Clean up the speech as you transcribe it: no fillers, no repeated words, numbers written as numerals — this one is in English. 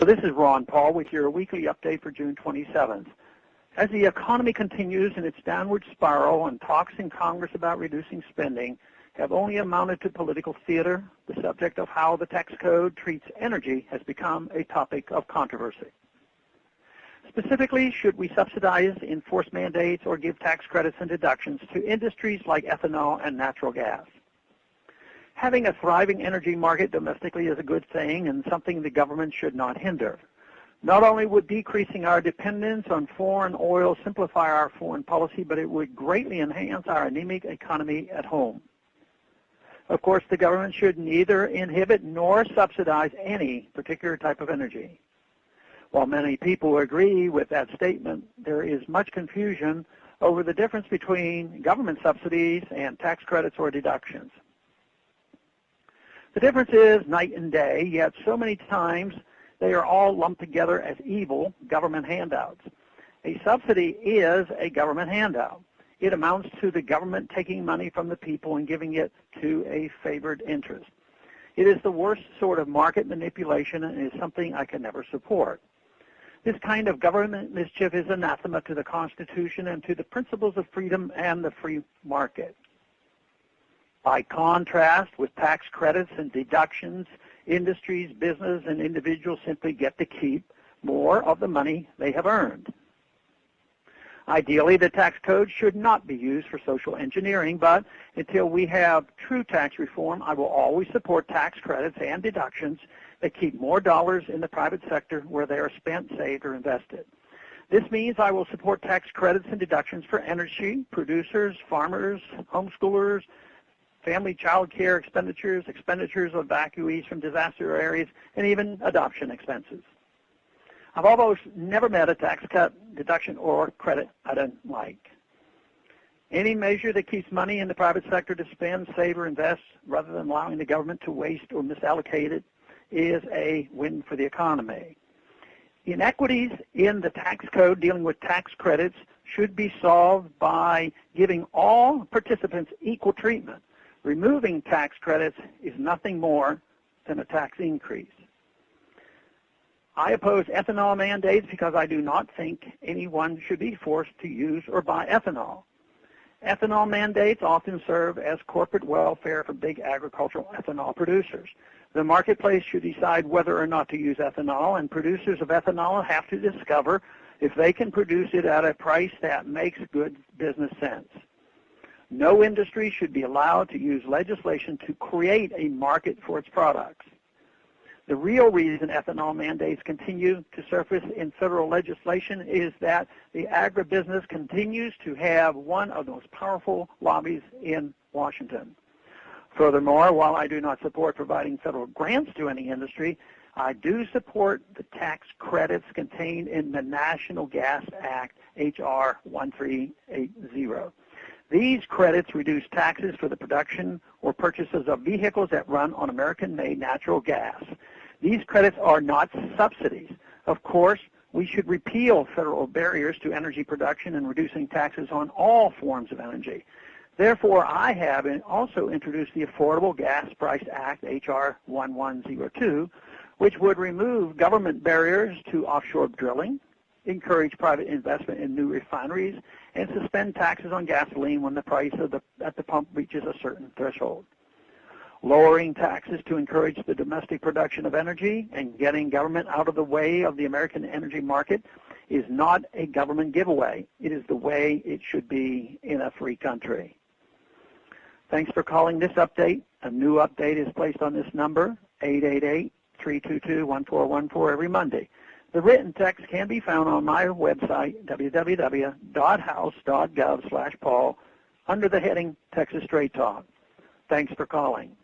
This is Ron Paul with your weekly update for June 27th. As the economy continues in its downward spiral and talks in Congress about reducing spending have only amounted to political theater, the subject of how the tax code treats energy has become a topic of controversy. Specifically, should we subsidize, enforce mandates, or give tax credits and deductions to industries like ethanol and natural gas? Having a thriving energy market domestically is a good thing and something the government should not hinder. Not only would decreasing our dependence on foreign oil simplify our foreign policy, but it would greatly enhance our anemic economy at home. Of course, the government should neither inhibit nor subsidize any particular type of energy. While many people agree with that statement, there is much confusion over the difference between government subsidies and tax credits or deductions. The difference is night and day, yet so many times they are all lumped together as evil government handouts. A subsidy is a government handout. It amounts to the government taking money from the people and giving it to a favored interest. It is the worst sort of market manipulation and is something I can never support. This kind of government mischief is anathema to the Constitution and to the principles of freedom and the free market. By contrast, with tax credits and deductions, industries, business, and individuals simply get to keep more of the money they have earned. Ideally, the tax code should not be used for social engineering, but until we have true tax reform, I will always support tax credits and deductions that keep more dollars in the private sector where they are spent, saved, or invested. This means I will support tax credits and deductions for energy, producers, farmers, homeschoolers, family child care expenditures, expenditures of evacuees from disaster areas, and even adoption expenses. I've almost never met a tax cut, deduction, or credit I don't like. Any measure that keeps money in the private sector to spend, save, or invest rather than allowing the government to waste or misallocate it is a win for the economy. Inequities in the tax code dealing with tax credits should be solved by giving all participants equal treatment. Removing tax credits is nothing more than a tax increase. I oppose ethanol mandates because I do not think anyone should be forced to use or buy ethanol. Ethanol mandates often serve as corporate welfare for big agricultural ethanol producers. The marketplace should decide whether or not to use ethanol, and producers of ethanol have to discover if they can produce it at a price that makes good business sense. No industry should be allowed to use legislation to create a market for its products. The real reason ethanol mandates continue to surface in federal legislation is that the agribusiness continues to have one of the most powerful lobbies in Washington. Furthermore, while I do not support providing federal grants to any industry, I do support the tax credits contained in the National Gas Act, H.R. 1380. These credits reduce taxes for the production or purchases of vehicles that run on American-made natural gas. These credits are not subsidies. Of course, we should repeal federal barriers to energy production and reducing taxes on all forms of energy. Therefore, I have also introduced the Affordable Gas Price Act, H.R. 1102, which would remove government barriers to offshore drilling, encourage private investment in new refineries, and suspend taxes on gasoline when the price at the pump reaches a certain threshold. Lowering taxes to encourage the domestic production of energy and getting government out of the way of the American energy market is not a government giveaway. It is the way it should be in a free country. Thanks for calling this update. A new update is placed on this number, 888-322-1414, every Monday. The written text can be found on my website, www.house.gov/Paul, under the heading Texas Straight Talk. Thanks for calling.